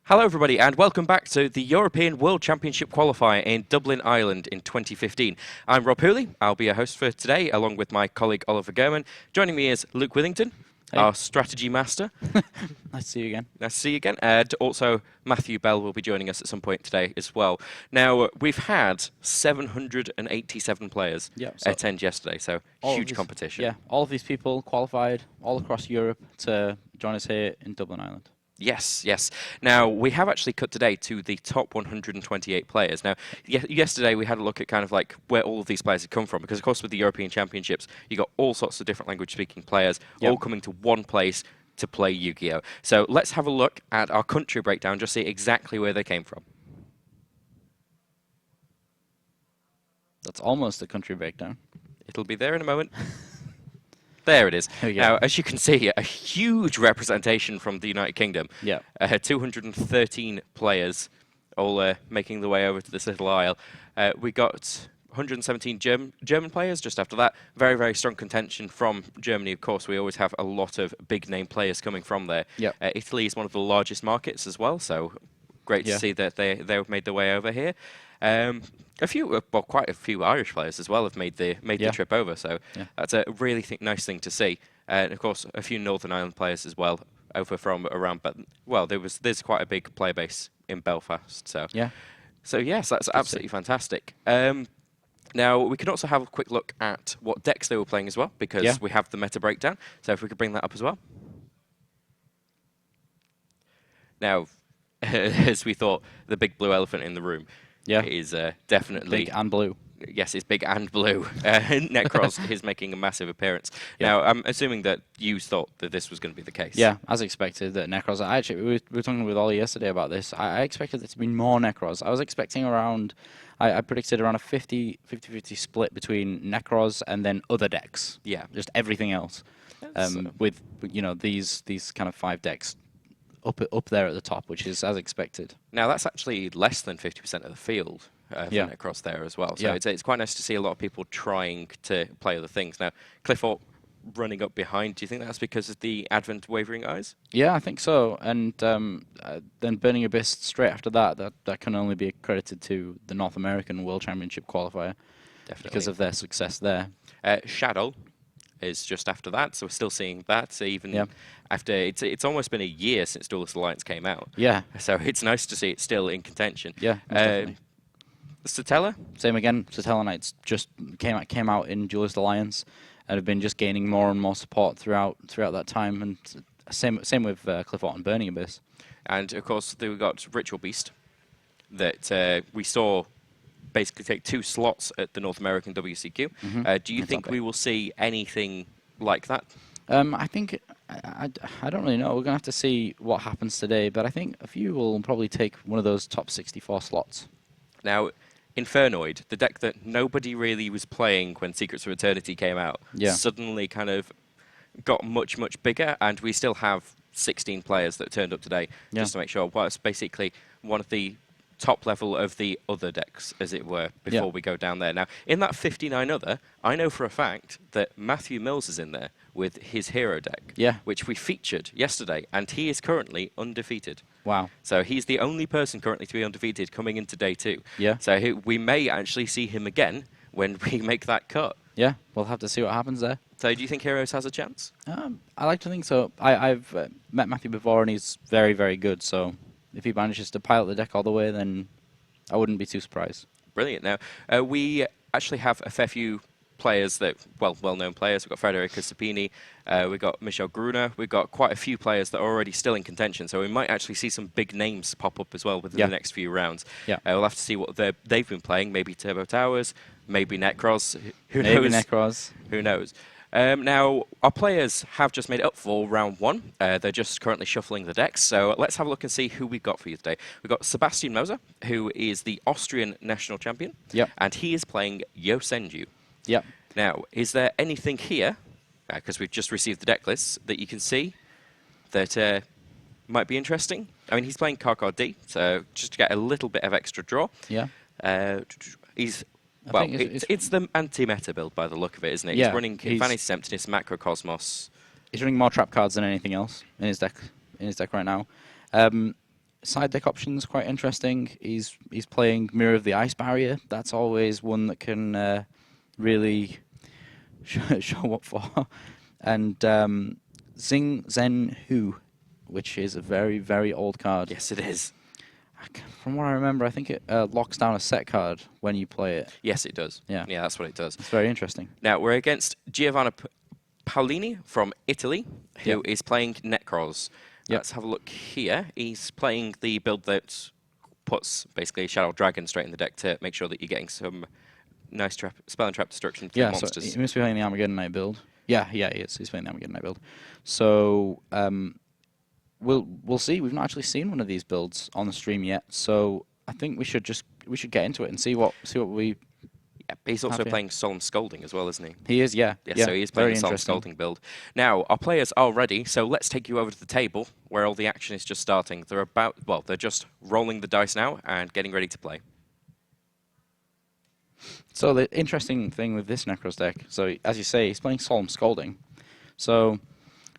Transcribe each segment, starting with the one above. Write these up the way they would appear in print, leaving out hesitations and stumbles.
Hello everybody and welcome back to the European World Championship Qualifier in Dublin, Ireland in 2015. I'm Rob Hooley, I'll be your host for today along with my colleague Oliver German. Joining me is Luke Withington, our strategy master. Nice to see you again. Nice to see you again. And also Matthew Bell will be joining us at some point today as well. Now, we've had 787 players attend yesterday, so huge competition. Yeah, all of these people qualified all across Europe to join us here in Dublin, Ireland. Yes, yes. Now, we have actually cut today to the top 128 players. Now, yesterday we had a look at kind of like where all of these players had come from, because of course with the European Championships, you got all sorts of different language-speaking players all coming to one place to play Yu-Gi-Oh! So let's have a look at our country breakdown, just see exactly where they came from. That's almost a country breakdown. It'll be there in a moment. There it is. Now, as you can see, a huge representation from the United Kingdom. Yeah. 213 players all making their way over to this little isle. We got 117 German players just after that. Very, very strong contention from Germany, of course. We always have a lot of big-name players coming from there. Yep. Italy is one of the largest markets as well, so great to see that they've made their way over here. Quite a few Irish players as well have made the trip over, so that's a really nice thing to see. And of course, a few Northern Ireland players as well over from around. But well, there's quite a big player base in Belfast, so yes, that's absolutely fantastic. Now we can also have a quick look at what decks they were playing as well, because we have the meta breakdown. So if we could bring that up as well. Now, as we thought, the big blue elephant in the room. Is definitely big and blue. Yes, it's big and blue. Nekroz is making a massive appearance. Now, I'm assuming that you thought that this was going to be the case. Yeah, as expected, that Nekroz. Actually, we were talking with Ollie yesterday about this. I expected there to be more Nekroz. I was expecting around. I predicted around a 50-50 split between Nekroz and then other decks. Yeah, just everything else. With these kind of 5 decks. Up there at the top, which is as expected. Now that's actually less than 50% of the field for Nekroz there as well. So it's quite nice to see a lot of people trying to play other things. Now Clifford running up behind. Do you think that's because of the advent of Wavering Eyes? Yeah, I think so. And then Burning Abyss straight after that can only be credited to the North American World Championship Qualifier, definitely, because of their success there. Shadow is just after that, so we're still seeing that. So even after it's almost been a year since Duelist Alliance came out. Yeah. So it's nice to see it still in contention. Yeah. Satella? Same again. Satella Knights just came out in Duelist Alliance and have been just gaining more and more support throughout that time. And same with Clifford and Burning Abyss. And of course we got Ritual Beast that we saw basically take 2 slots at the North American WCQ. Do you think we will see anything like that? I think, I don't really know. We're going to have to see what happens today, but I think a few will probably take one of those top 64 slots. Now, Infernoid, the deck that nobody really was playing when Secrets of Eternity came out, suddenly kind of got much, much bigger, and we still have 16 players that turned up today, just to make sure. Well, it's basically one of the top level of the other decks, as it were, before we go down there. Now, in that 59 other, I know for a fact that Matthew Mills is in there with his hero deck, which we featured yesterday, and he is currently undefeated. Wow. So he's the only person currently to be undefeated coming into day 2. Yeah. So we may actually see him again when we make that cut. Yeah, we'll have to see what happens there. So do you think Heroes has a chance? I like to think so. I've met Matthew before, and he's very, very good, so if he manages to pilot the deck all the way, then I wouldn't be too surprised. Brilliant. Now, we actually have a fair few players that, well-known players. We've got Federico Sapini, we've got Michel Gruner, we've got quite a few players that are already still in contention, so we might actually see some big names pop up as well within the next few rounds. We'll have to see what they've been playing, maybe Turbo Towers, maybe Nekroz, who knows? Maybe Nekroz. Who knows? Now, our players have just made it up for round 1. They're just currently shuffling the decks. So let's have a look and see who we've got for you today. We've got Sebastian Moser, who is the Austrian national champion. And he is playing Yosenju. Now, is there anything here, because we've just received the deck lists, that you can see that might be interesting? I mean, he's playing Karkar D, so just to get a little bit of extra draw. He's Well, it's the anti-meta build by the look of it, isn't it? Yeah, he's running Vanity's Temptress, Macrocosmos. He's running more trap cards than anything else in his deck right now. side deck options quite interesting. He's playing Mirror of the Ice Barrier. That's always one that can really show up for. And Xing Zhen Hu, which is a very, very old card. Yes, it is. From what I remember, I think it locks down a set card when you play it. Yes, it does. Yeah. Yeah, that's what it does. It's very interesting. Now, we're against Giovanni Paolini from Italy, who is playing Nekroz. Yep. Let's have a look here. He's playing the build that puts basically Shadow Dragon straight in the deck to make sure that you're getting some nice spell and trap destruction for the monsters. So he must be playing the Armageddon Knight build. Yeah, he is. He's playing the Armageddon Knight build. So we'll see. We've not actually seen one of these builds on the stream yet, so I think we should get into it and see what we. Yeah, he's also playing Solemn Scolding as well, isn't he? He is, yeah. Yeah, so he's playing the Solemn Scolding build. Now, our players are ready, so let's take you over to the table where all the action is just starting. They're just rolling the dice now and getting ready to play. So the interesting thing with this Nekroz deck, so as you say, he's playing Solemn Scolding. So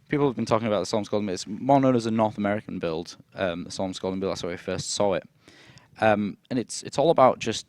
people have been talking about the Solemn Scolding, but it's more known as a North American build, the Solemn Scolding build. That's how we first saw it. And it's all about just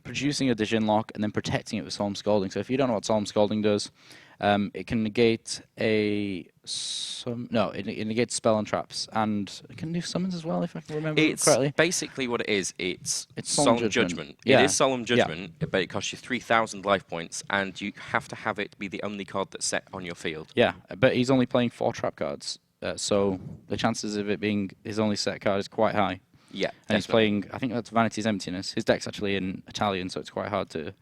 producing a Diginlock and then protecting it with Solemn Scolding. So if you don't know what Solemn Scolding does, it can negate it negates spell and traps, and it can do summons as well, if I can remember correctly. Basically what it is, it's Solemn Judgment. Yeah. It is Solemn Judgment, but it costs you 3,000 life points, and you have to have it be the only card that's set on your field. Yeah, but he's only playing 4 trap cards, so the chances of it being his only set card is quite high. Yeah, and he's playing, I think that's Vanity's Emptiness. His deck's actually in Italian, so it's quite hard to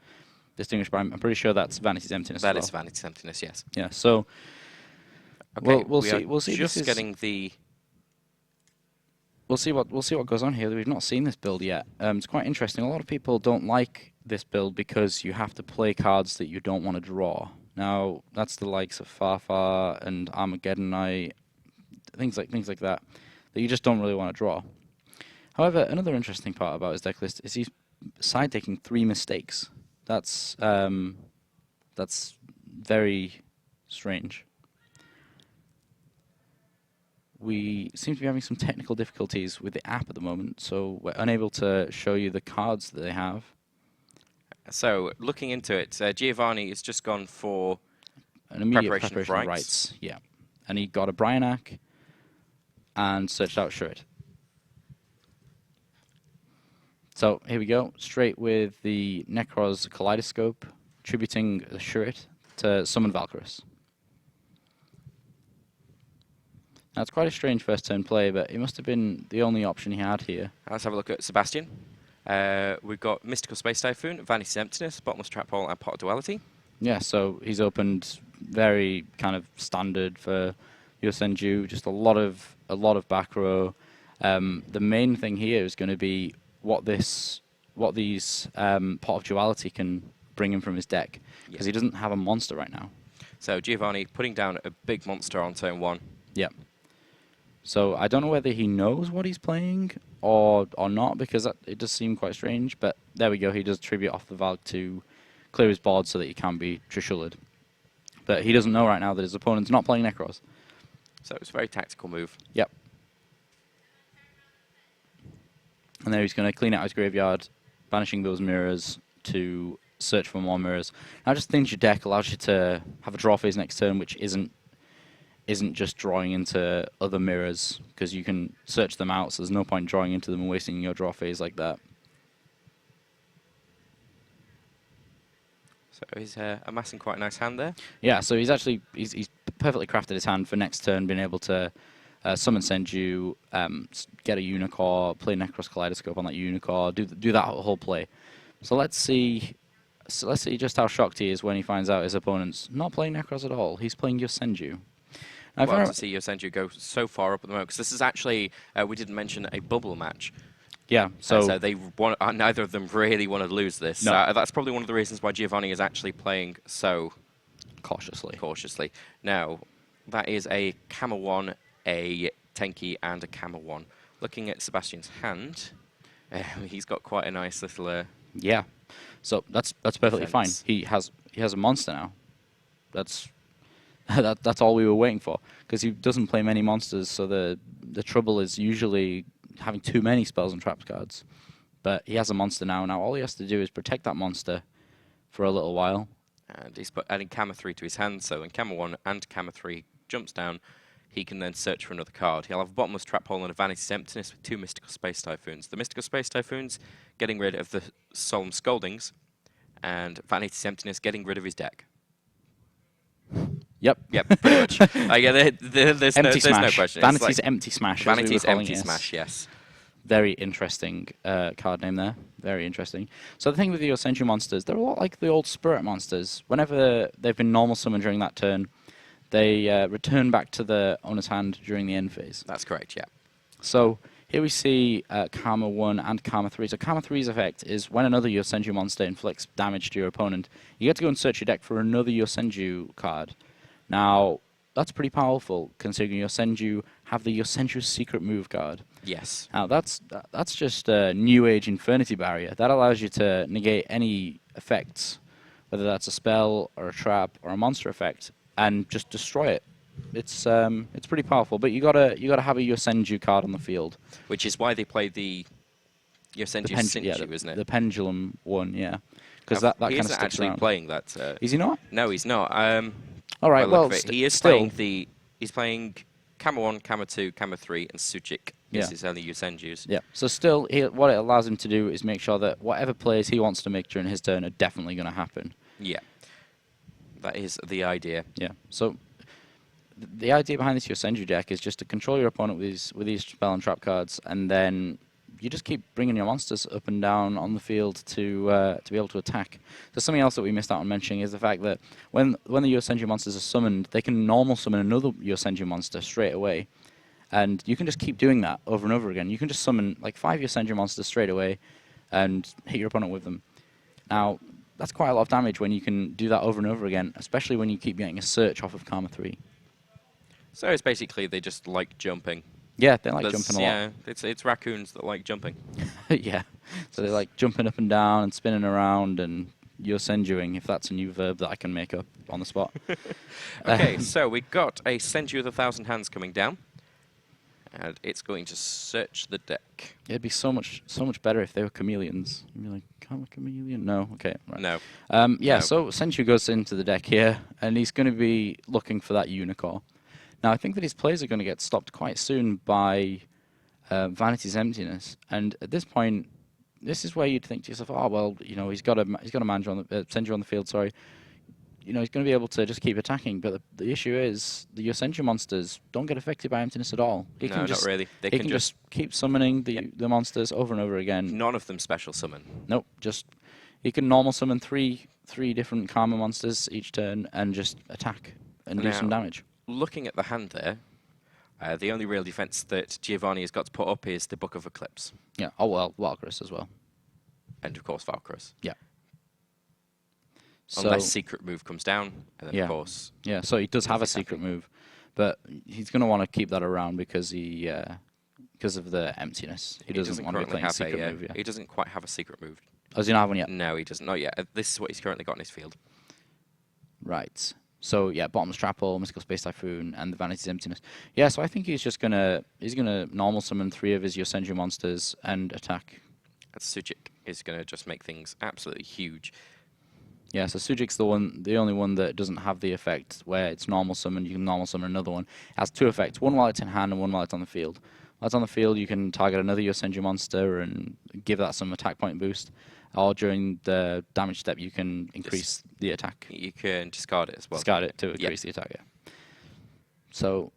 distinguish, but I'm pretty sure that's Vanity's Emptiness. That is Vanity's Emptiness, yes. Yeah, so okay, we'll see. We'll see what goes on here. We've not seen this build yet. It's quite interesting. A lot of people don't like this build because you have to play cards that you don't want to draw. Now, that's the likes of Farfar and Armageddon Knight, things like that you just don't really want to draw. However, another interesting part about his deck list is he's side taking 3 mistakes. That's very strange. We seem to be having some technical difficulties with the app at the moment, so we're unable to show you the cards that they have. So, looking into it, Giovanni has just gone for an immediate preparation of rights. Yeah, and he got a Bryanak and searched out Shurit. So here we go, straight with the Nekroz Kaleidoscope, tributing the Shurit to summon Valkyrus. Now it's quite a strange first turn play, but it must have been the only option he had here. Let's have a look at Sebastian. We've got Mystical Space Typhoon, Vanity's Emptiness, Bottomless Trap Hole, and Pot of Duality. Yeah, so he's opened very kind of standard for Yosenju, just a lot of back row. The main thing here is going to be what these Pot of Duality can bring him from his deck, because he doesn't have a monster right now. So Giovanni putting down a big monster on turn 1. Yeah. So I don't know whether he knows what he's playing or not, because it does seem quite strange. But there we go. He does tribute off the Valk to clear his board so that he can be Trishula'd. But he doesn't know right now that his opponent's not playing Nekroz. So it's a very tactical move. Yep. And then he's going to clean out his graveyard, banishing those mirrors to search for more mirrors. Now, just things your deck allows you to have a draw phase next turn, which isn't just drawing into other mirrors, because you can search them out, so there's no point drawing into them and wasting your draw phase like that. So he's amassing quite a nice hand there. Yeah, so he's perfectly crafted his hand for next turn, being able to summon Senju, get a Unicorn, play Nekroz Kaleidoscope on that Unicorn, do that whole play. So let's see just how shocked he is when he finds out his opponent's not playing Nekroz at all. He's playing Yosenju. Well, to see Yosenju go so far up at the moment, because this is actually, we didn't mention, a bubble match. Yeah, so they neither of them really want to lose this. No. That's probably one of the reasons why Giovanni is actually playing so cautiously. Now, that is a Kama 1, a Tenki, and a Kama 1. Looking at Sebastian's hand, he's got quite a nice little... yeah, so that's perfectly fine. defense. He has a monster now. That's all we were waiting for, because he doesn't play many monsters, so the trouble is usually having too many spells and traps cards. But he has a monster now. Now all he has to do is protect that monster for a little while. And he's adding Kama 3 to his hand, so when Kama 1 and Kama 3 jumps down, he can then search for another card. He'll have a Bottomless Trap Hole and a Vanity's Emptiness with 2 Mystical Space Typhoons. The Mystical Space Typhoons getting rid of the Solemn Scoldings, and Vanity's Emptiness getting rid of his deck. Yep. Yep, pretty much. There's no question. Vanity's Empty Smash. Vanity's Empty Smash, yes. Very interesting card name there. Very interesting. So the thing with the Yosenju monsters, they're a lot like the old Spirit monsters. Whenever they've been normal summoned during that turn, they return back to the owner's hand during the end phase. That's correct, yeah. So here we see Karma 1 and Karma 3. So Karma 3's effect is when another Yosenju monster inflicts damage to your opponent, you get to go and search your deck for another Yosenju card. Now, that's pretty powerful, considering Yosenju have the Yosenju Secret Move card. Yes. Now, that's just a New Age Infernity Barrier. That allows you to negate any effects, whether that's a spell or a trap or a monster effect, and just destroy it. It's pretty powerful, but you gotta have a Yosenju card on the field. Which is why they play the Yosenju Sinju, isn't it? The Pendulum one, yeah. Because that kind of sticks actually around. playing that. Is he not? No, he's not. All right, well, he is still. playing he's playing Kama 1, Kama 2, Kama 3, and Suchik. This Yeah. is only Yosenjus. Yeah. So still, what it allows him to do is make sure that whatever plays he wants to make during his turn are definitely going to happen. Yeah. That is the idea. Yeah. So the idea behind this Yosenju deck is just to control your opponent with these spell and trap cards, and then you just keep bringing your monsters up and down on the field to be able to attack. So something else that we missed out on mentioning is the fact that when the Yosenju monsters are summoned, they can normal summon another Yosenju monster straight away, and you can just keep doing that over and over again. You can just summon like 5 Yosenju monsters straight away and hit your opponent with them. Now, that's quite a lot of damage when you can do that over and over again, especially when you keep getting a search off of Karma 3. So it's basically they just like jumping. Yeah, they like jumping a lot. Yeah, it's raccoons that like jumping. Yeah, so they like jumping up and down and spinning around and Yosenjuing, if that's a new verb that I can make up on the spot. Okay, so we got a Senju of 1,000 Hands coming down, and it's going to search the deck. It'd be so much better if they were chameleons. You'd be like, I'm a chameleon? No, okay, right. No. Yeah, No. so Senju goes into the deck here, and he's going to be looking for that unicorn. Now, I think that his plays are going to get stopped quite soon by Vanity's Emptiness, and at this point, this is where you'd think to yourself, oh well, you know, he's got a manager on the Senju on the field. Sorry, you know, he's going to be able to just keep attacking. But the issue is the Yosenju monsters don't get affected by Emptiness at all. He No, can just, not really. They he can can just keep summoning the monsters over and over again. None of them special summon. Nope, just he can normal summon three different Karma monsters each turn and just attack and do some Now, damage. Looking at the hand there, the only real defense that Giovanni has got to put up is the Book of Eclipse. Yeah. Oh well, Valkyries as well. And of course Valkyries. Yeah. So, Unless Secret Move comes down, and then Yeah. of course... yeah, so he does have a Nothing's secret happening. move, but he's going to want to keep that around because because of the emptiness. He doesn't want to be currently playing have secret a, move. Yeah. He doesn't quite have a Secret Move. Oh, does he not have one yet? No, he doesn't. Not yet. This is what he's currently got in his field. Right. So yeah, Bottomless Trap Hole, Mystical Space Typhoon, and the Vanity's Emptiness. Yeah, so I think he's gonna normal summon 3 of his Yosenju monsters and attack. And Suchik is going to just make things absolutely huge. Yeah, so Sujik's the only one that doesn't have the effect where it's normal summon. You can normal summon another one. It has 2 effects: one while it's in hand and one while it's on the field. While it's on the field, you can target another Yosenju monster and give that some attack point boost. Or during the damage step, you can increase the attack. You can discard it as well. Discard it to increase the attack, yeah. So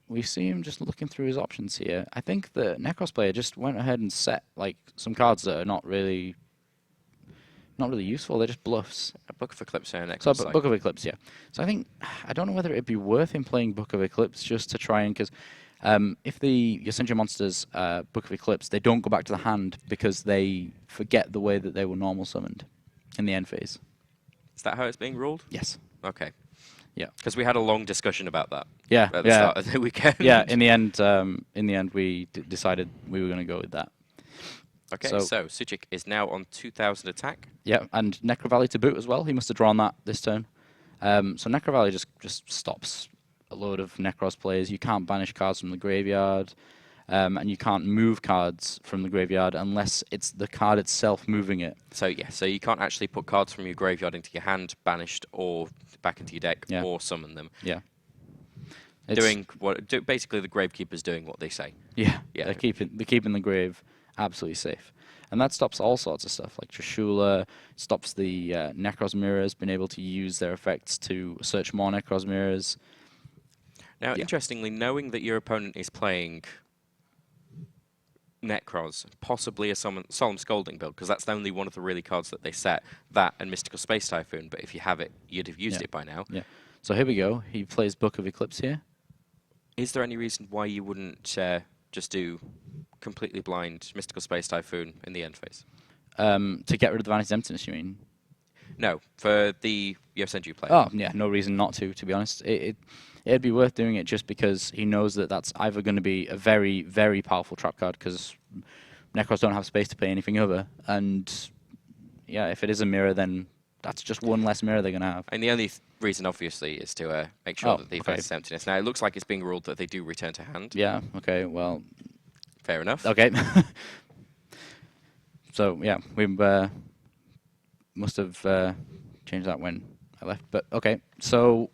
we see him just looking through his options here. I think the Nekroz player just went ahead and set like some cards that are not really useful. They're just bluffs. A Book of Eclipse and So Necroz. Book of Eclipse, yeah. So I don't know whether it'd be worth him playing Book of Eclipse just to try and, because if the Yosenju monsters Book of Eclipse, they don't go back to the hand because they forget the way that they were normal summoned in the end phase. Is that how it's being ruled? Yes. Okay. Yeah. Because we had a long discussion about that Yeah. at the start of the weekend. Yeah. In the end, we decided we were going to go with that. Okay, so Suchik is now on 2,000 attack. Yeah, and Necrovalley to boot as well. He must have drawn that this turn. So Necrovalley just stops a load of Nekroz plays. You can't banish cards from the graveyard. and you can't move cards from the graveyard unless it's the card itself moving it. So yeah, so you can't actually put cards from your graveyard into your hand, banished, or back into your deck, Yeah. or summon them. Yeah. Basically the Gravekeeper's doing what they say. Yeah. Yeah. They're keeping the grave absolutely safe. And that stops all sorts of stuff, like Trishula, stops the Nekroz mirrors, being able to use their effects to search more Nekroz mirrors. Now, interestingly, knowing that your opponent is playing Nekroz, possibly a Solemn Scolding build, because that's only one of the really cards that they set, that and Mystical Space Typhoon, but if you have it, you'd have used it by now. Yeah. So here we go. He plays Book of Eclipse here. Is there any reason why you wouldn't just do completely blind Mystical Space Typhoon in the end phase? To get rid of the Vanity's Emptiness, you mean? No, for the Yosenju player. Oh, yeah, no reason not to be honest. It'd be worth doing it just because he knows that that's either going to be a very, very powerful trap card, because Nekroz don't have space to play anything other, and yeah, if it is a mirror, then that's just one less mirror they're going to have. And the only reason, obviously, is to make sure that the Vanity's Emptiness... Now, it looks like it's being ruled that they do return to hand. Yeah, okay, well... Fair enough. Okay. So, yeah, we must have changed that when I left, but okay. So,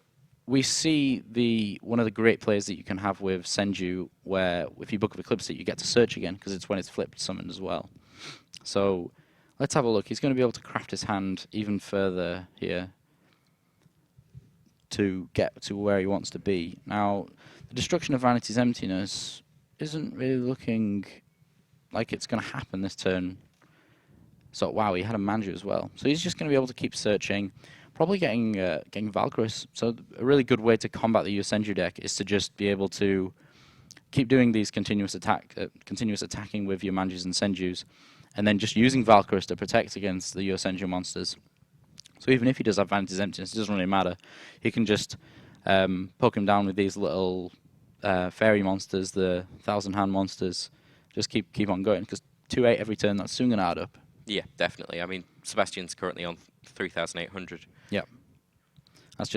we see one of the great plays that you can have with Senju, where if you Book of Eclipse it, you get to search again, because it's when it's flipped summoned as well. So, let's have a look. He's going to be able to craft his hand even further here to get to where he wants to be. Now, the destruction of Vanity's Emptiness isn't really looking like it's going to happen this turn. So, wow, he had a Manju as well. So he's just going to be able to keep searching, probably getting Valkyries. So a really good way to combat the Yosenju deck is to just be able to keep doing these continuous attacking with your Manjus and Senjus, and then just using Valkyries to protect against the Yosenju monsters. So even if he does have Vanity's Emptiness, it doesn't really matter. He can just poke him down with these little fairy monsters, the 1,000-hand monsters. Just keep on going, because 2-8 every turn, that's soon going to add up. Yeah, definitely. I mean, Sebastian's currently on 3,800. Yep. That's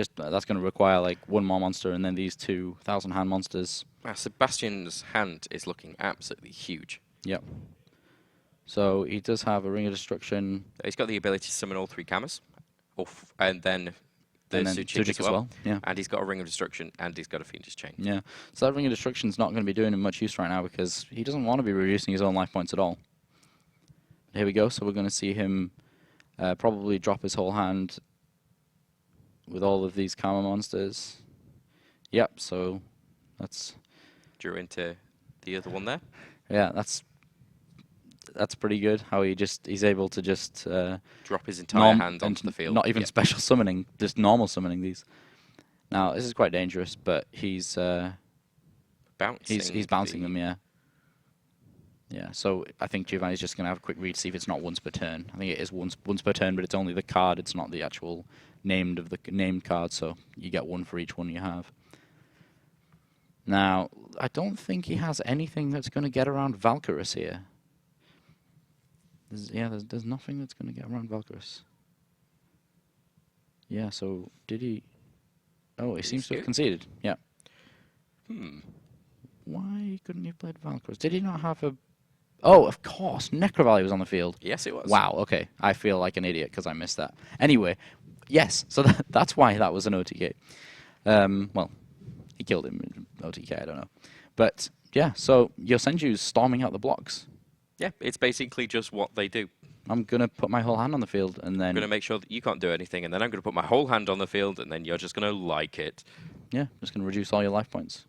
going to require like one more monster and then these 2,000-hand monsters. Sebastian's hand is looking absolutely huge. Yep. So he does have a Ring of Destruction. He's got the ability to summon all 3 Kamas, and then the Tsuchik as well. Yeah. And he's got a Ring of Destruction, and he's got a Fiendish Chain. Yeah. So that Ring of Destruction's not going to be doing him much use right now, because he doesn't want to be reducing his own life points at all. Here we go. So we're going to see him probably drop his whole hand with all of these Karma monsters. Yep. So that's Drew into the other one there. Yeah, that's pretty good. How he's able to just drop his entire hand onto the field. Not even special summoning, just normal summoning these. Now this is quite dangerous, but he's bouncing them. Yeah. Yeah, so I think Giovanni's just going to have a quick read to see if it's not once per turn. I think it is once per turn, but it's only the card. It's not the actual named card, so you get one for each one you have. Now, I don't think he has anything that's going to get around Valkyries here. There's nothing that's going to get around Valkyries. Yeah, so did he... Oh, he seems to have conceded. Yeah. Why couldn't he have played Valkyries? Did he not have a... Oh, of course, Necrovalley was on the field. Yes, it was. Wow, okay. I feel like an idiot because I missed that. Anyway, yes, so that's why that was an OTK. Well, he killed him in OTK, I don't know. But, yeah, so Yosenju's storming out the blocks. Yeah, it's basically just what they do. I'm going to put my whole hand on the field, and then... I'm going to make sure that you can't do anything, and then I'm going to put my whole hand on the field, and then you're just going to like it. Yeah, just going to reduce all your life points.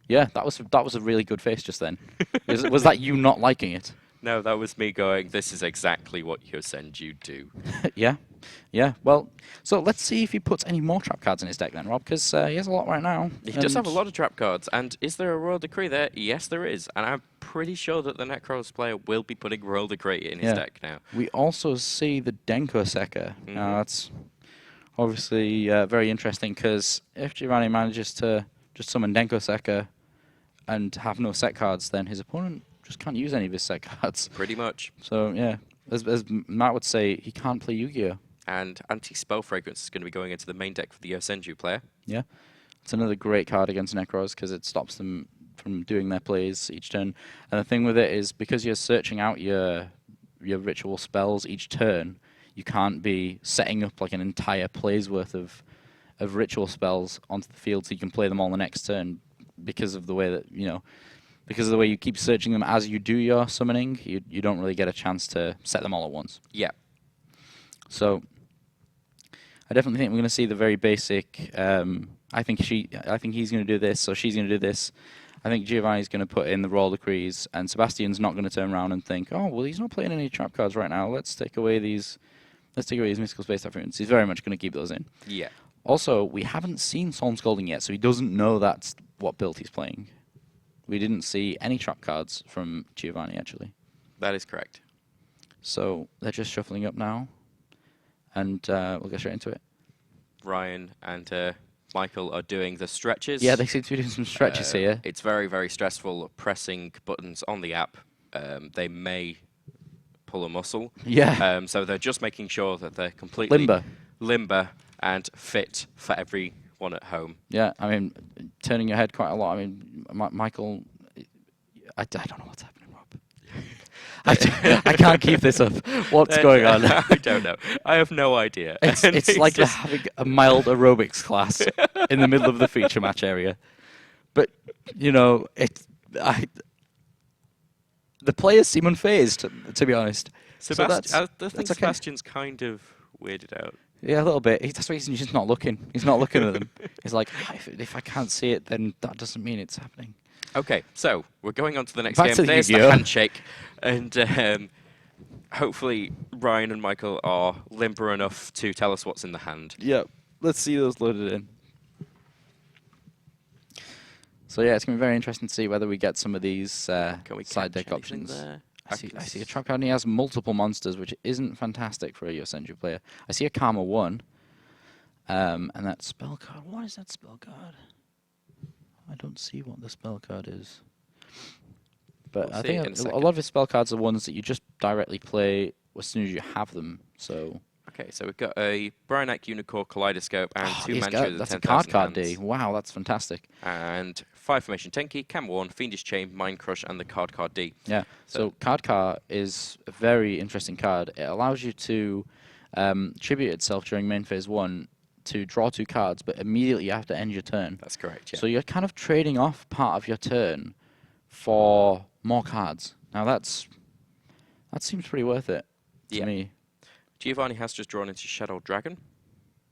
Yeah, that was a really good face just then. Was that you not liking it? No, that was me going, this is exactly what Yosenju do. Yeah. Well, so let's see if he puts any more trap cards in his deck then, Rob, because he has a lot right now. He does have a lot of trap cards, and is there a Royal Decree there? Yes, there is, and I'm pretty sure that the Nekroz player will be putting Royal Decree in his deck now. We also see the Denko Sekka. Now, that's obviously very interesting, because if Giovanni manages to just summon Denko Sekka and have no set cards, then his opponent just can't use any of his set cards. Pretty much. So, yeah, as Matt would say, he can't play Yu-Gi-Oh! And Anti-Spell Fragrance is going to be going into the main deck for the Yosenju player. Yeah. It's another great card against Nekroz, because it stops them from doing their plays each turn. And the thing with it is because you're searching out your ritual spells each turn, you can't be setting up like an entire play's worth of ritual spells onto the field so you can play them all the next turn because of the way that because of the way you keep searching them as you do your summoning. You don't really get a chance to set them all at once. Yeah. So I definitely think we're going to see the very basic. I think he's going to do this, so she's going to do this. I think Giovanni's going to put in the roll decrees, and Sebastian's not going to turn around and think, oh well, he's not playing any trap cards right now. Let's take away these mystical space references. He's very much going to keep those in. Yeah. Also, we haven't seen Storm Scalding yet, so he doesn't know that's what build he's playing. We didn't see any trap cards from Giovanni actually. That is correct. So they're just shuffling up now, and we'll get straight into it. Ryan and Michael are doing the stretches. Yeah, they seem to be doing some stretches here. It's very, very stressful pressing buttons on the app. They may pull a muscle. Yeah. So they're just making sure that they're completely limber and fit for everyone at home. Yeah, I mean, turning your head quite a lot. I mean, Michael, I don't know what's happening, Rob. I can't keep this up. What's going on? I don't know. I have no idea. It's like they're having a mild aerobics class in the middle of the feature match area. But, the players seem unfazed, to be honest. I think okay. Sebastian's kind of weirded out. Yeah, a little bit. That's why he's just not looking. He's not looking at them. He's like, if I can't see it, then that doesn't mean it's happening. Okay, so we're going on to the next Back game. to the There's Yu-Gi-Oh! the handshake. And hopefully Ryan and Michael are limber enough to tell us what's in the hand. Yeah, let's see those loaded in. So yeah, it's going to be very interesting to see whether we get some of these side deck options. There? I see a trap card and he has multiple monsters, which isn't fantastic for a Yosenju player. I see a Karma 1, and that spell card. What is that spell card? I don't see what the spell card is. But I think a lot of his spell cards are ones that you just directly play as soon as you have them. So. Okay, so we've got a Bryonac Unicorn Kaleidoscope and 2 Mantra. That's a card D. Wow, that's fantastic. And 5 Formation Tenki, Cam 1, Fiendish Chain, Mind Crush, and the card D. Yeah, so card is a very interesting card. It allows you to tribute itself during main phase 1 to draw 2 cards, but immediately you have to end your turn. That's correct, yeah. So you're kind of trading off part of your turn for more cards. Now that seems pretty worth it to me. Giovanni has just drawn into Shadow Dragon.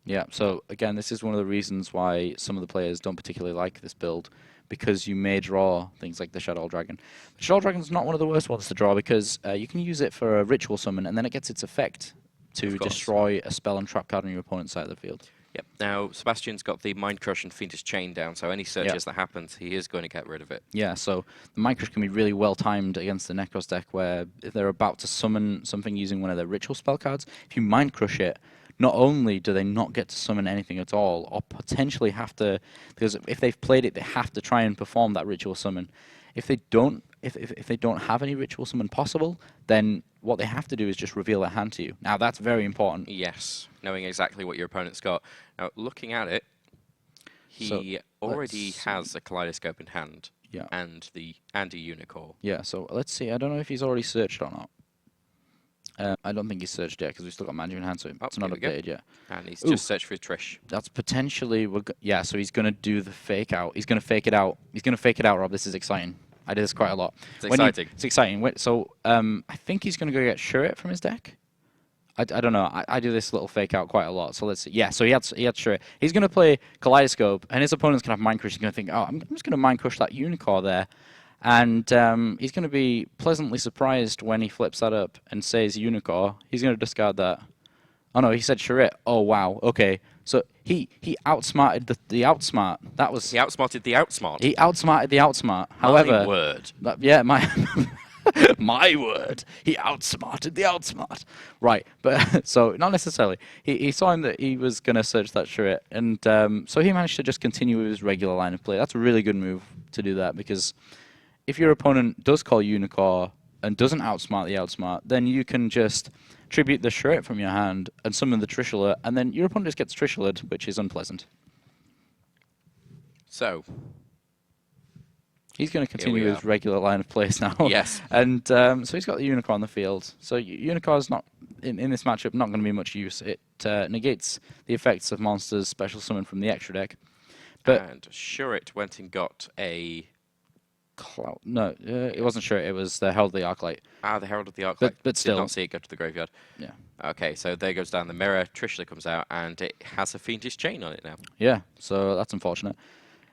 Yeah, so again, this is one of the reasons why some of the players don't particularly like this build, because you may draw things like the Shadow Dragon. The Shadow Dragon's not one of the worst ones to draw, because you can use it for a ritual summon, and then it gets its effect to destroy a spell and trap card on your opponent's side of the field. Yep. Now, Sebastian's got the Mind Crush and Fiendish Chain down, so any searches that happens, he is going to get rid of it. Yeah, so the Mind Crush can be really well timed against the Nekroz deck, where if they're about to summon something using one of their ritual spell cards, if you Mind Crush it, not only do they not get to summon anything at all, or potentially have to, because if they've played it, they have to try and perform that ritual summon. If they don't, if they don't have any ritual summon possible, then what they have to do is just reveal their hand to you. Now that's very important. Yes, knowing exactly what your opponent's got. Now looking at it, he already has a Kaleidoscope in hand. Yeah. And a Unicorn. Yeah. So let's see. I don't know if he's already searched or not. I don't think he's searched yet because we've still got Manju in hand, so it's not updated yet. And he's just searched for Trish. That's potentially so he's gonna do the fake out. He's gonna fake it out. He's gonna fake it out, Rob. This is exciting. I do this quite a lot. It's exciting. It's exciting. So I think he's gonna go get Shuret from his deck. I don't know. I do this little fake out quite a lot. So let's see. Yeah. So he had Shuret. He's gonna play Kaleidoscope, and his opponent's gonna have Mind Crush. He's gonna think, oh, I'm just gonna Mind Crush that Unicorn there. And he's going to be pleasantly surprised when he flips that up and says Unicorn. He's going to discard that. Oh no, he said Shuret. Oh wow, okay. So he outsmarted the outsmart. That was he outsmarted the outsmart. He outsmarted the outsmart. However, my word. My word. He outsmarted the outsmart. Right, but so not necessarily. He saw him that he was going to search that Shuret, and so he managed to just continue with his regular line of play. That's a really good move to do that, because if your opponent does call Unicorn and doesn't outsmart the outsmart, then you can just tribute the Shuret from your hand and summon the Trishula, and then your opponent just gets Trishula'd, which is unpleasant. So, He's going to continue we his are. regular line of plays now. Yes. And so he's got the Unicor on the field. So Unicor's not, in this matchup, not going to be much use. It negates the effects of monsters special summon from the extra deck. But And Shurit went and got a... No, it wasn't sure. It was the Herald of the Arclight. the Herald of the Arclight. But still. Did not see it go to the graveyard. Yeah. Okay, so there goes down the mirror. Trishula comes out, and it has a Fiendish Chain on it now. Yeah, so that's unfortunate.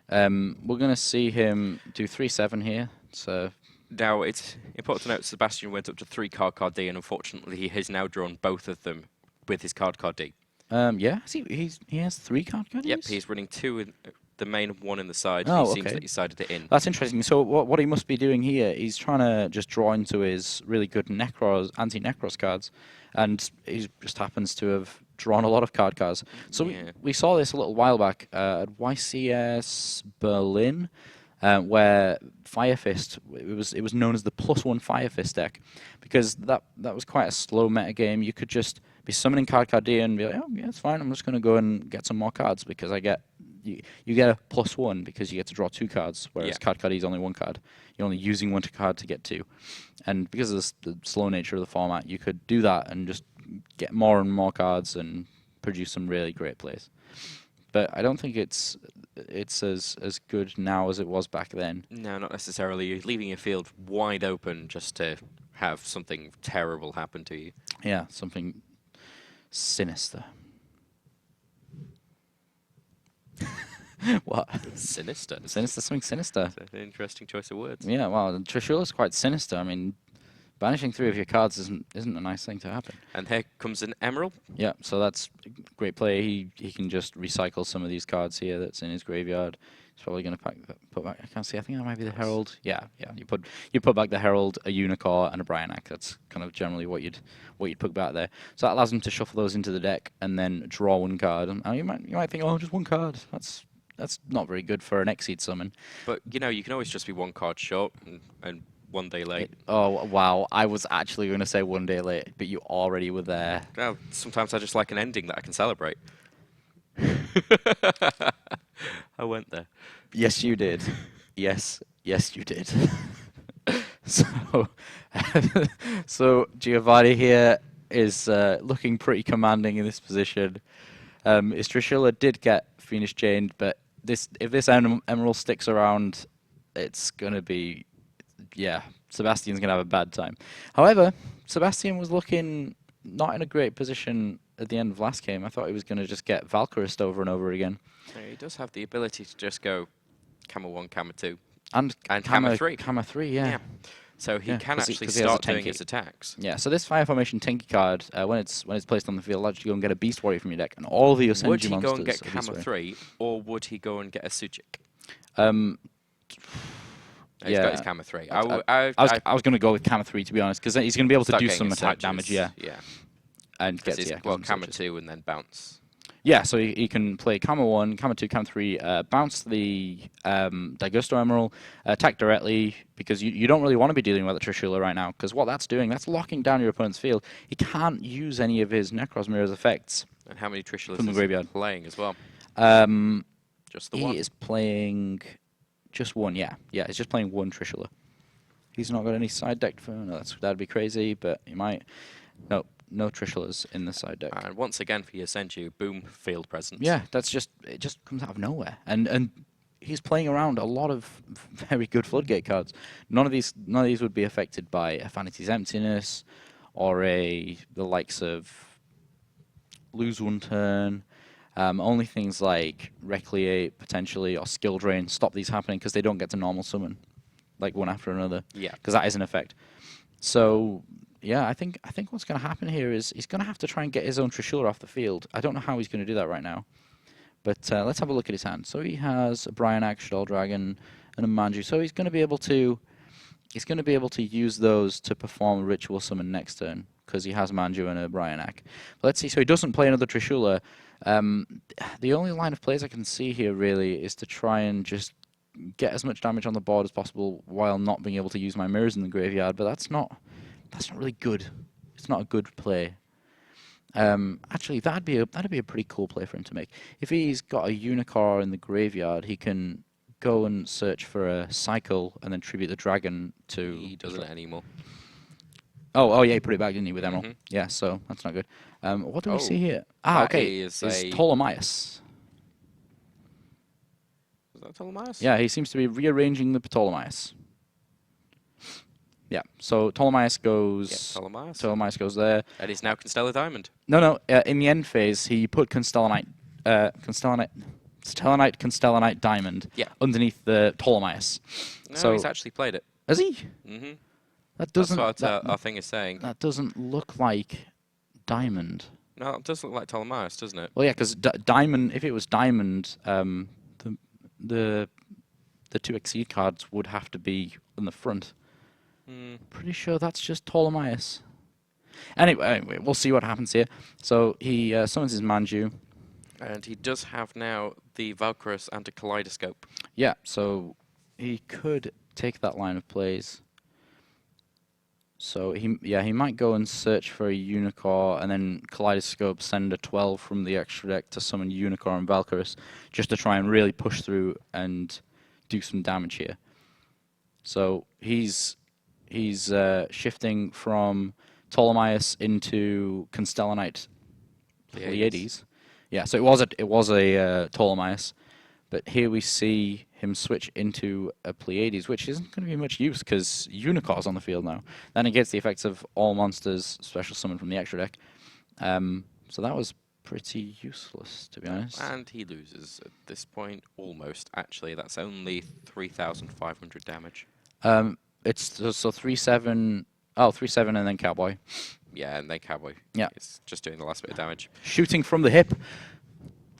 We're going to see him do 3/7 here. So Now, it's important to note Sebastian went up to 3 card D, and unfortunately he has now drawn both of them with his card D. yeah, he has 3 card. Yep, he's running 2 in the main, 1 in the side. Oh, he seems okay. that he sided it in. That's interesting. So what he must be doing here, he's trying to just draw into his really good anti-Nekroz cards, and he just happens to have drawn a lot of cards. So Yeah. we saw this a little while back at YCS Berlin, where Fire Fist, it was known as the +1 Fire Fist deck, because that was quite a slow meta game. You could just be summoning card D and be like, oh yeah, it's fine. I'm just going to go and get some more cards because I get. You get a +1 because you get to draw 2 cards, whereas card D is only 1 card. You're only using 1 card to get 2. And because of the slow nature of the format, you could do that and just get more and more cards and produce some really great plays. But I don't think it's as good now as it was back then. No, not necessarily. You're leaving your field wide open just to have something terrible happen to you. Yeah, something sinister. What? Sinister. Sinister, something sinister. That's an interesting choice of words. Yeah, well, Trishula's quite sinister. I mean, banishing 3 of your cards isn't a nice thing to happen. And here comes an Emerald. Yeah, so that's a great play. He can just recycle some of these cards here that's in his graveyard. He's probably going to put back. I can't see. I think that might be the Herald. Yeah. You put back the Herald, a Unicor, and a Bryonak. That's kind of generally what you'd put back there. So that allows him to shuffle those into the deck and then draw 1 card. And you might think, oh, just 1 card. That's not very good for an Exceed summon. But, you can always just be 1 card short and 1 day late. Oh, wow. I was actually going to say 1 day late, but you already were there. Well, sometimes I just like an ending that I can celebrate. I went there. Yes, you did. Yes, you did. So Giovanni here is looking pretty commanding in this position. His Trishula did get Fiendish Chained, but if this Emerald sticks around, it's going to be, Sebastian's going to have a bad time. However, Sebastian was looking not in a great position at the end of last game. I thought he was going to just get Valkyrist over and over again. He does have the ability to just go Camera 1, Camera 2. And Camera 3. Camera 3, yeah. So he can actually 'cause he has a start doing tanky. his attacks. Yeah, so this Fire Formation Tanky card, when it's placed on the field, allows you to go and get a Beast Warrior from your deck, and all the Yosenju Would he monsters go and get are Beast Camera Warrior. 3, or would he go and get a Sujic? He's Yeah. got his Camera 3. I was going to go with Camera 3, to be honest, because he's going to be able to start do getting some his attack Surges, damage, yeah. And Because get he's Camera 2 and then bounce. Yeah, so he can play Camera 1, Camera 2, Camera 3, bounce the Daigusto Emerald, attack directly, because you don't really want to be dealing with the Trishula right now, because what that's doing, that's locking down your opponent's field. He can't use any of his Nekroz Mirror's effects. And how many Trishulas From the is graveyard. he playing as well? Just the He one. is playing just 1, yeah. Yeah, he's just playing 1 Trishula. He's not got any side deck for... No, that'd be crazy, but he might... No Trishulas in the side deck. And once again for Yosenju, boom, field presence. Yeah, it just comes out of nowhere. And he's playing around a lot of very good Floodgate cards. None of these would be affected by a Vanity's Emptiness or the likes of Lose 1 Turn. Only things like Recreate potentially or Skill Drain stop these happening because they don't get to normal summon like one after another. Yeah. Because that is an effect. So yeah, I think what's going to happen here is he's going to have to try and get his own Trishula off the field. I don't know how he's going to do that right now. But let's have a look at his hand. So he has a Bryonak, Shadow Dragon, and a Manju. So he's going to be able to use those to perform a Ritual Summon next turn because he has Manju and a Bryonak. But let's see. So he doesn't play another Trishula. The only line of plays I can see here really is to try and just get as much damage on the board as possible while not being able to use my mirrors in the graveyard. But that's not really good. It's not a good play. Actually, that'd be a pretty cool play for him to make. If he's got a Unicor in the graveyard, he can go and search for a cycle and then tribute the dragon to... He doesn't anymore. Oh, yeah, he put it back, didn't he, with Emerald? Mhm. Yeah, so that's not good. What do we Oh, see here? that Okay, is it's a- Ptolemaeus. Is that Ptolemaeus? Yeah, he seems to be rearranging the Ptolemaeus. Yeah, so Ptolemaeus goes... Yeah, Ptolemaeus. Ptolemaeus goes there. And he's now Constellar Diamond. No, in the end phase, he put Constellanite Diamond underneath the Ptolemaeus. No, So he's actually played it. has he? Mm-hmm. That doesn't. That's what our thing is saying. That doesn't look like Diamond. No, it does look like Ptolemaeus, doesn't it? Well, yeah, because Diamond. If it was Diamond, the two Exceed cards would have to be in the front. Pretty sure that's just Ptolemaeus. Anyway, we'll see what happens here. So he summons his Manju. And he does have now the Valkyrus and a Kaleidoscope. Yeah, so he could take that line of plays. So he might go and search for a Unicorn and then Kaleidoscope send a 12 from the extra deck to summon Unicorn and Valkyrus just to try and really push through and do some damage here. So he's shifting from Ptolemaeus into Constellanite Pleiades. Yeah, so it was a Ptolemaeus, but here we see him switch into a Pleiades, which isn't going to be much use because Unicorn's on the field now. Then it gets the effects of all monsters special summon from the extra deck. So that was pretty useless, to be honest. And he loses at this point, almost. Actually, that's only 3,500 damage. It's so 3/7. Oh, 3/7 and then Cowboy. Yeah, and then Cowboy. Yeah. It's just doing the last bit of damage. Shooting from the hip.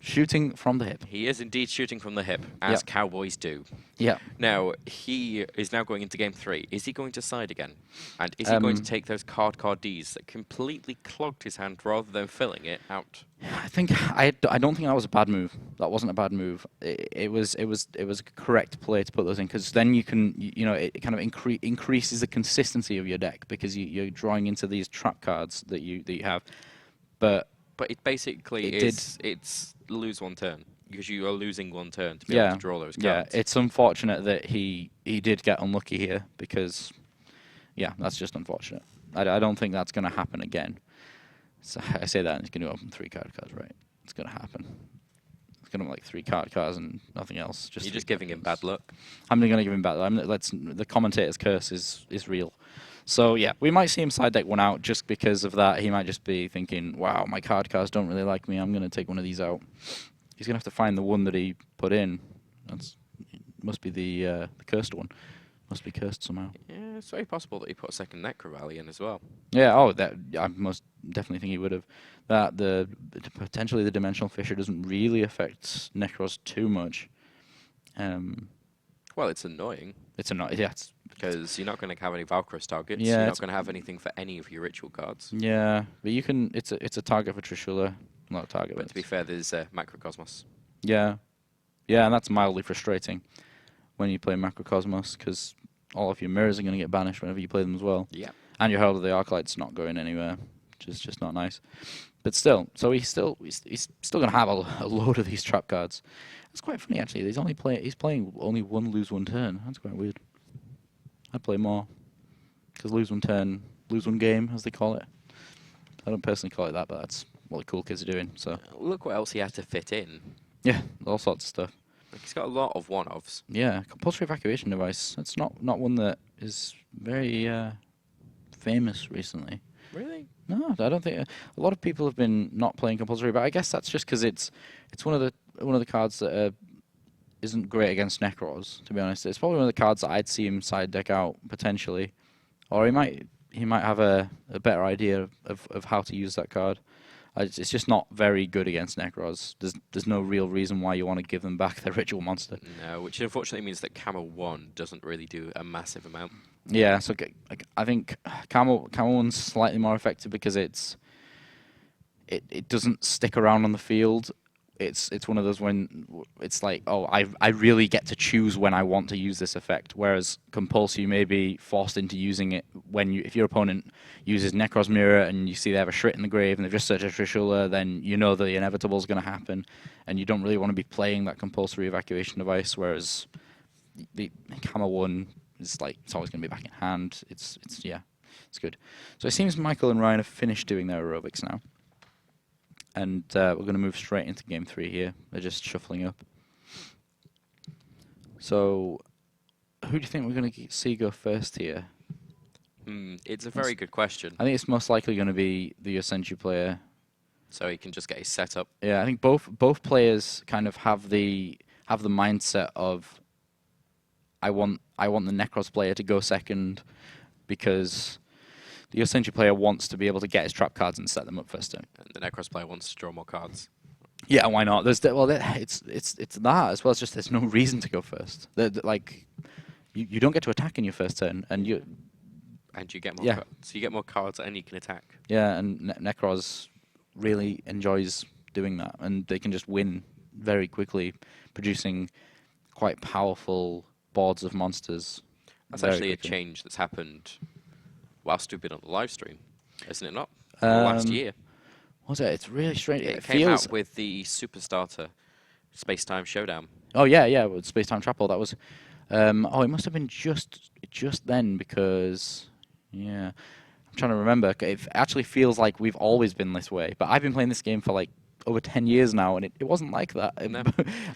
Shooting from the hip. He is indeed shooting from the hip, as Cowboys do. Yeah. Now, he is now going into Game 3. Is he going to side again? And is he going to take those card Ds that completely clogged his hand rather than filling it out? I don't think that was a bad move. That wasn't a bad move. It was a correct play to put those in because then you can it kind of increases the consistency of your deck because you're drawing into these trap cards that you have. But it basically it's lose one turn because you are losing one turn to be able to draw those cards. Yeah, it's unfortunate that he did get unlucky here because that's just unfortunate. I don't think that's going to happen again. So I say that and he's going to open 3 card cards, right? It's going to happen. It's going to be like 3 card cards and nothing else. You're just giving him bad luck. I'm going to give him bad luck. The commentator's curse is real. So yeah, we might see him side deck one out just because of that. He might just be thinking, wow, my card cards don't really like me. I'm going to take one of these out. He's going to have to find the one that he put in. Must be the cursed one. Must be cursed somehow. Yeah, it's very possible that he put a second Necro Rally in as well. Yeah, that I most definitely think he would have. Potentially the Dimensional Fissure doesn't really affect Nekroz too much. Well, it's annoying. It's annoying, yeah. Because you're not going to have any Valkyrus targets. Yeah, you're not going to have anything for any of your ritual cards. Yeah, but you can. It's a target for Trishula, not a target. But to be fair, there's Macrocosmos. Yeah, and that's mildly frustrating when you play Macrocosmos because all of your mirrors are going to get banished whenever you play them as well. Yeah. And your Herald of the Arclight's not going anywhere, which is just not nice. But still, so he's still going to have a load of these trap cards. It's quite funny actually. He's playing only one lose one turn. That's quite weird. I'd play more because lose one turn, lose one game, as they call it. I don't personally call it that, but that's what the cool kids are doing. So look what else he had to fit in. Yeah, all sorts of stuff. He's got a lot of one-offs. Yeah, compulsory evacuation device. That's not one that is very famous recently. Really? No, I don't think a lot of people have been not playing compulsory, but I guess that's just because it's one of the cards that isn't great against Nekroz. To be honest, it's probably one of the cards that I'd see him side deck out potentially, or he might have a better idea of how to use that card. It's just not very good against Nekroz. There's no real reason why you want to give them back their ritual monster. No, which unfortunately means that Camo 1 doesn't really do a massive amount. Yeah, so I think Camo 1's slightly more effective because it doesn't stick around on the field. It's one of those when it's like, oh, I really get to choose when I want to use this effect. Whereas Compulse, you may be forced into using it if your opponent uses Nekroz Mirror and you see they have a Shrit in the grave and they've just searched a Trishula, then you know the inevitable is going to happen, and you don't really want to be playing that compulsory evacuation device. Whereas the Hammer 1 is like, it's always going to be back in hand. It's good. So it seems Michael and Ryan have finished doing their aerobics now. And we're going to move straight into game 3 here. They're just shuffling up. So, who do you think we're going to see go first here? It's a very good question. I think it's most likely going to be the Yosenju player. So he can just get his setup. Yeah, I think both players kind of have the mindset of I want the Nekroz player to go second because the Yosenju player wants to be able to get his trap cards and set them up first turn. And the Nekroz player wants to draw more cards. Yeah, why not? It's that as well. It's just there's no reason to go first. Like you don't get to attack in your first turn, and you get more cards. So you get more cards and you can attack. Yeah, and Nekroz really enjoys doing that, and they can just win very quickly, producing quite powerful boards of monsters. That's actually quickly. A change that's happened whilst we've been on the live stream, isn't it not? Last year. Was it? It's really strange. It came out with the Super Starter Space-Time Showdown. Oh yeah, with Space-Time Trapple. That was. It must have been just then because I'm trying to remember. It actually feels like we've always been this way, but I've been playing this game for like over 10 years now, and it wasn't like that. No.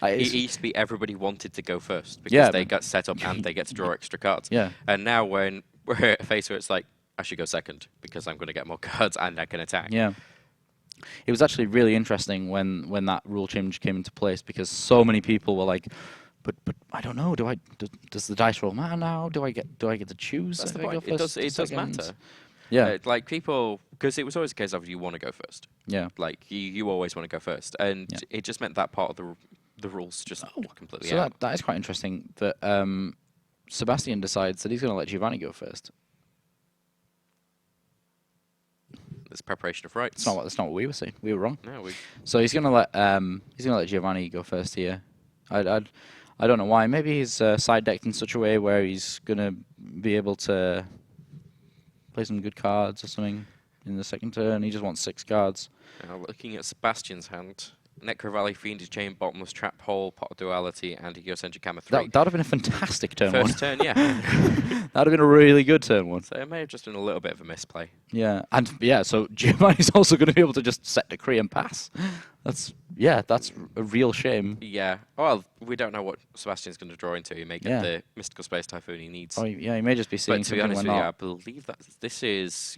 It used to be everybody wanted to go first because they got set up and they get to draw extra cards. Yeah. And now when we're at a phase where it's like, I should go second because I'm going to get more cards and I can attack. Yeah. It was actually really interesting when that rule change came into place because so many people were like, but I don't know. Does the dice roll matter now? Do I get to choose? That's the point. It does matter. Yeah. Like people, because it was always a case of you want to go first. Yeah. Like you always want to go first, and it just meant that part of the rules just completely so out. that is quite interesting that Sebastian decides that he's going to let Giovanni go first. There's preparation of rights. That's not what we were saying. We were wrong. No, So he's going to let Giovanni go first here. I don't know why. Maybe he's side decked in such a way where he's going to be able to play some good cards or something in the second turn. He just wants 6 cards. Now looking at Sebastian's hand, Necro Valley, Fiendish Chain, Bottomless Trap Hole, Pot of Duality, and Yosenju Kama 3. That would have been a fantastic turn one. First turn, yeah. That would have been a really good turn one. So it may have just been a little bit of a misplay. Yeah, and so Giovanni's also going to be able to just set decree and pass. That's a real shame. Yeah. Well, we don't know what Sebastian's going to draw into. He may get the Mystical Space Typhoon he needs. Oh, yeah, he may just be seeing but to be honest with you, not. I believe that this is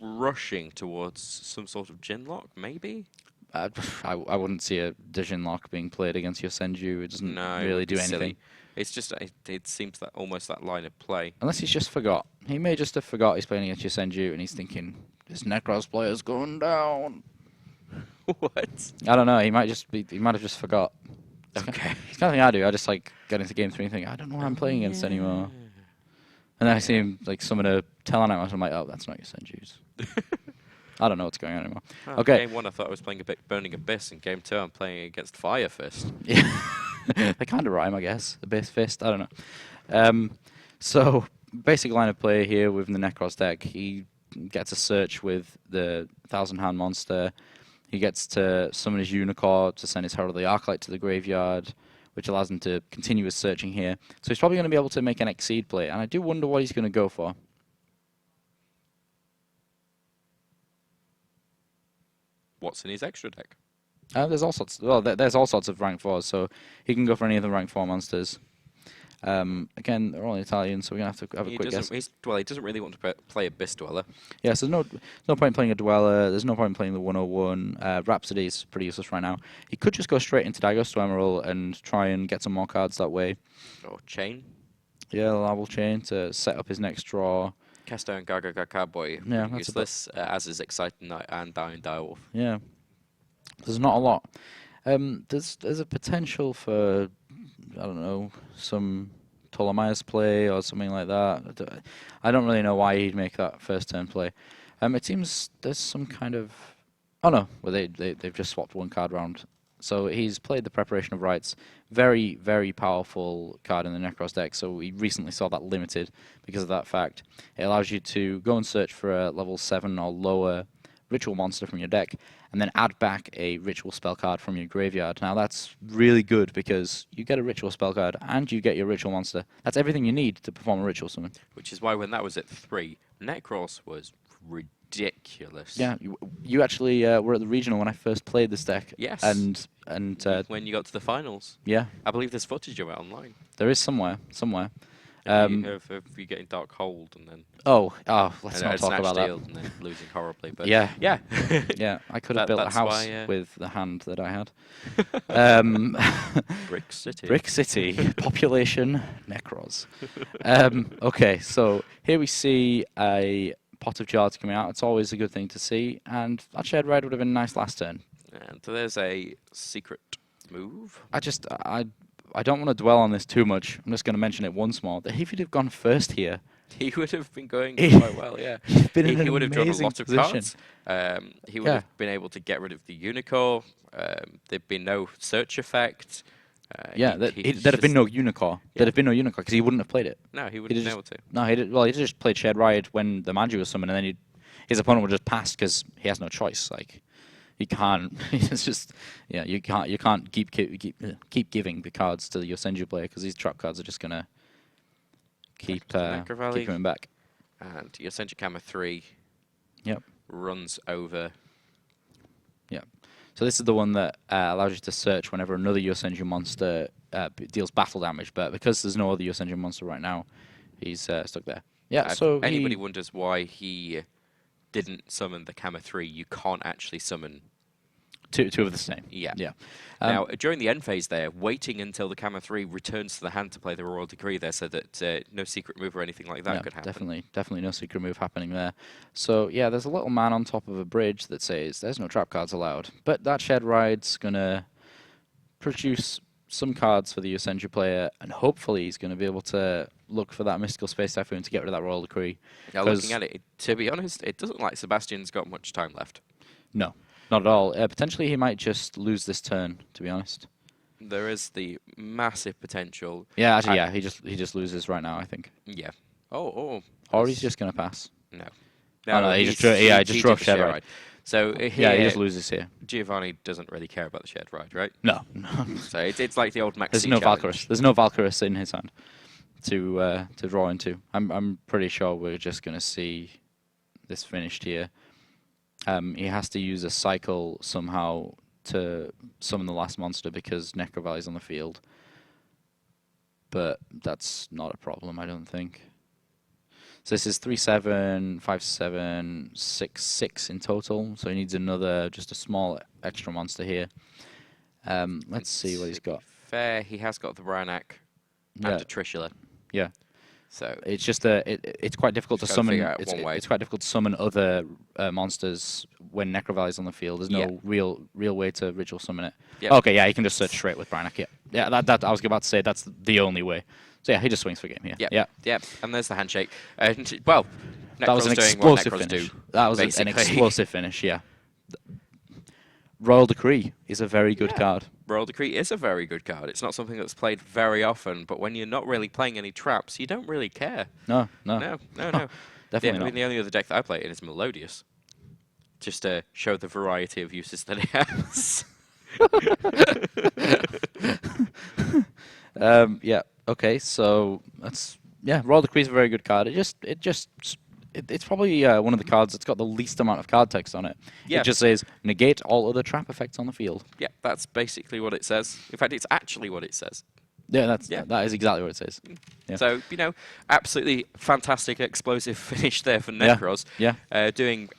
rushing towards some sort of Gin Lock, maybe? I wouldn't see a Dijon Lock being played against Yosenju. It doesn't really do anything. Silly. It's just, it seems that almost that line of play. Unless he's just forgot. He may just have forgot he's playing against Yosenju and he's thinking, this Nekroz player's going down. What? I don't know. He might have just forgot. Okay. It's kind of thing I do. I just like get into game 3 and think, I don't know what I'm playing against anymore. And then I see him like summon a Tellarknight, I'm like, oh, that's not Yosenju's. I don't know what's going on anymore. Okay. Game 1 I thought I was playing Burning Abyss, and game 2 I'm playing against Fire Fist. Yeah. They kind of rhyme, I guess. Abyss Fist, I don't know. So, basic line of play here with the Nekroz deck. He gets a search with the 1,000-hand monster. He gets to summon his Unicorn to send his Herald of the Arclight to the graveyard, which allows him to continue his searching here. So he's probably going to be able to make an Exceed play, and I do wonder what he's going to go for. What's in his extra deck? There's all sorts. Well, there's all sorts of rank 4s, so he can go for any of the rank 4 monsters. Again, they're all Italian, so we're gonna have to have a quick guess. He doesn't really want to play Abyss Dweller. Yeah, so no point in playing a Dweller. There's no point in playing the 101. Rhapsody is pretty useless right now. He could just go straight into Dagos to Emerald and try and get some more cards that way. Or Chain. Yeah, Larval Chain to set up his next draw. Casto and Gaga Cowboy. Yeah, that's useless, as is Exciting Knight and Dying Direwolf. Yeah, there's not a lot. There's a potential for, I don't know, some Ptolemaeus play or something like that. I don't really know why he'd make that first turn play. It seems there's some kind of... Oh no, well they've just swapped one card round. So he's played the Preparation of Rites. Very, very powerful card in the Nekroz deck, so we recently saw that limited because of that fact. It allows you to go and search for a level 7 or lower ritual monster from your deck, and then add back a ritual spell card from your graveyard. Now that's really good because you get a ritual spell card and you get your ritual monster. That's everything you need to perform a ritual summon. Which is why when that was at 3, Nekroz was ridiculous. Yeah, you actually were at the regional when I first played this deck. Yes. And when you got to the finals. yeah, I believe there's footage of it online. there is somewhere. Of you getting Dark Hold and then Let's not talk about that. and then losing horribly. But Yeah. yeah, Yeah, I could have built a that's house why, with the hand that I had. Brick City. Brick City, population, Nekroz. Okay, so here we see a pot of jards coming out. It's always a good thing to see, and that Shared Ride would have been nice last turn. And there's a secret move. I don't want to dwell on this too much. I'm just going to mention it once more. That if he'd have gone first here, He would have been going quite well, yeah. He would have drawn a amazing lot of position. cards. He would have been able to get rid of the Unicorn. There'd be no search effect. there'd have been no Unicorn. There'd have been no Unicorn because he wouldn't have played it. No, he wouldn't have been able to. No, he just played Shared Ride when the Magi was summoned, and then his opponent would just pass because he has no choice. Like, you can't. It's just you can't keep giving the cards to the Yosenju player because these trap cards are just gonna keep coming back. And Yosenju Kama 3 runs over. Yep. So this is the one that allows you to search whenever another Yosenju monster deals battle damage, but because there's no other Yosenju monster right now, he's stuck there. Yeah, so anybody wonders why he didn't summon the Kama 3, you can't actually summon two of the same. Yeah. Yeah. Now, during the end phase there, waiting until the Kama 3 returns to the hand to play the Royal Decree there so that no secret move or anything like that could happen. Definitely no secret move happening there. So, yeah, there's a little man on top of a bridge that says there's no trap cards allowed. But that Shared Ride's going to produce some cards for the Yosenju player, and hopefully he's going to be able to look for that Mystical Space Typhoon to get rid of that Royal Decree. Now, looking at it, to be honest, it doesn't like Sebastian's got much time left. No. Not at all. Potentially, he might just lose this turn. To be honest, there is the massive potential. Yeah, actually, he just loses right now. I think. Yeah. Oh. Or he's just gonna pass. No. No, he just drew off Shared Ride. So he just loses here. Giovanni doesn't really care about the Shared Ride, right? No. So it's like the old Maxi. There's no Valkyrus. There's no Valkyrus in his hand to draw into. I'm pretty sure we're just gonna see this finished here. He has to use a cycle somehow to summon the last monster because Nekroz is on the field. But that's not a problem, I don't think. So this is 3/7, 5/7, 6/6 in total. So he needs just a small extra monster here. Let's see what he's got. Fair, he has got the Branak and a Trishula. Yeah. So it's just it's quite difficult to summon. It's quite difficult to summon other monsters when Nekroz is on the field. There's no real way to ritual summon it. Yep. Okay, yeah, he can just search straight with Branak. Yeah, that I was about to say that's the only way. So yeah, he just swings for game here. Yeah. And there's the handshake. Well, that was an explosive finish. That was an explosive finish. Yeah. Royal Decree is a very good card. Royal Decree is a very good card. It's not something that's played very often, but when you're not really playing any traps, you don't really care. No. Definitely not. The only other deck that I play in is Melodious, just to show the variety of uses that it has. Yeah. Okay. So Royal Decree is a very good card. It's probably one of the cards that's got the least amount of card text on it. Yeah. It just says, negate all other trap effects on the field. Yeah, that's basically what it says. In fact, it's actually what it says. Yeah, that is exactly what it says. Yeah. So, absolutely fantastic explosive finish there for Nekroz. Yeah. Doing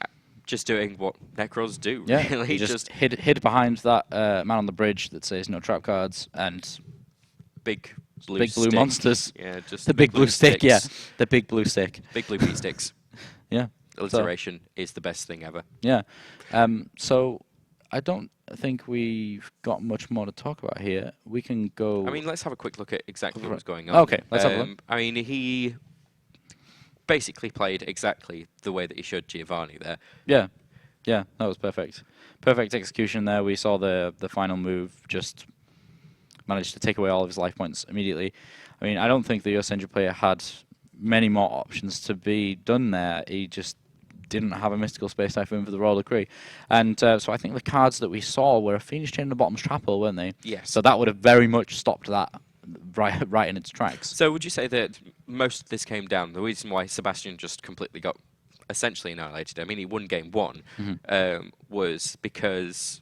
what Nekroz do. Yeah, Really. He just hid behind that man on the bridge that says no trap cards and big blue monsters. Yeah, just the big blue stick. sticks. Yeah, the big blue stick. Big blue beat sticks. Yeah. Alliteration is the best thing ever. Yeah. So I don't think we've got much more to talk about here. We can go. I mean, let's have a quick look at exactly what's going on. Okay, let's have a look. I mean, he basically played exactly the way that he should Giovanni there. Yeah, that was perfect. Perfect execution there. We saw the final move just managed to take away all of his life points immediately. I mean, I don't think the Yosenju player had many more options to be done there. He just didn't have a Mystical Space Typhoon for the Royal Decree. And so I think the cards that we saw were a Phoenix Chain and a Bottom's Chapel, weren't they? Yes. So that would have very much stopped that right in its tracks. So would you say that most of this came down, the reason why Sebastian just completely got essentially annihilated, I mean, he won game one, was because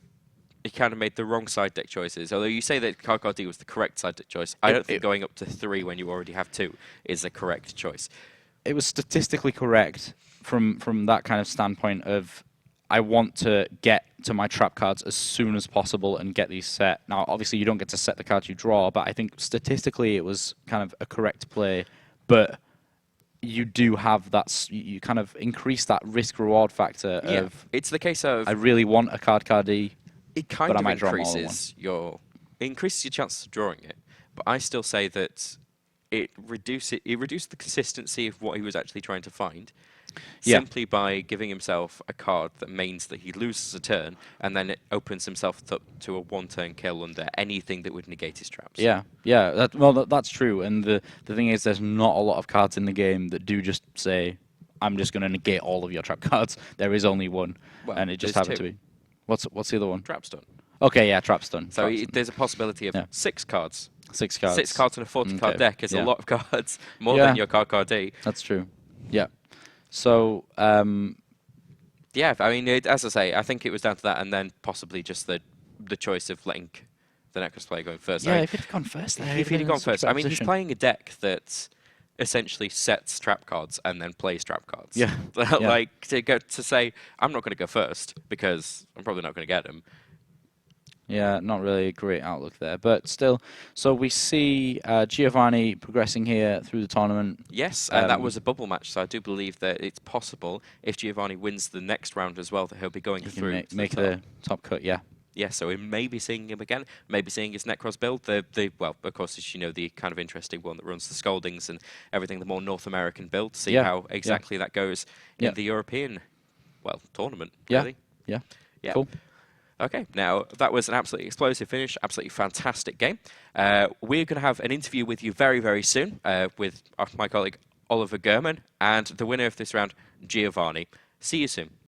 he kind of made the wrong side deck choices. Although you say that card D was the correct side deck choice, I don't think going up to 3 when you already have 2 is a correct choice. It was statistically correct from that kind of standpoint of I want to get to my trap cards as soon as possible and get these set. Now, obviously, you don't get to set the cards you draw, but I think statistically it was kind of a correct play. But you do have that, you kind of increase that risk-reward factor of... It's the case of... I really want a card D, it kind but of I might draw more than one. It increases your chances of drawing it, but I still say that it reduced the consistency of what he was actually trying to find. Simply by giving himself a card that means that he loses a turn, and then it opens himself up to a 1-turn kill under anything that would negate his traps. Yeah, that's true. And the thing is, there's not a lot of cards in the game that do just say, I'm just going to negate all of your trap cards. There is only one, well, and it just happened to be. What's the other one? Trapstun. Okay, yeah, Trapstun. So there's a possibility of 6 cards. 6 cards. 6 cards in a 40-card deck is a lot of cards, more than your card D. That's true. Yeah. So, yeah, I mean, as I say, I think it was down to that, and then possibly just the choice of letting the Nekroz player go first. Yeah, I mean, if he'd gone first, if he'd gone first, I mean, he's playing a deck that essentially sets trap cards and then plays trap cards. Yeah. Like to say, I'm not going to go first because I'm probably not going to get him. Yeah, not really a great outlook there, but still. So we see Giovanni progressing here through the tournament. Yes, that was a bubble match, so I do believe that it's possible if Giovanni wins the next round as well that he'll be going through. Make the top cut, yeah. Yeah, so we may be seeing him again, maybe seeing his Nekroz build. Well, of course, as you know, the kind of interesting one that runs the Scoldings and everything, the more North American build. See how exactly that goes in the European, tournament, really. Yeah. Cool. Okay, now that was an absolutely explosive finish, absolutely fantastic game. We're going to have an interview with you very, very soon with my colleague Oliver Gurman and the winner of this round, Giovanni. See you soon.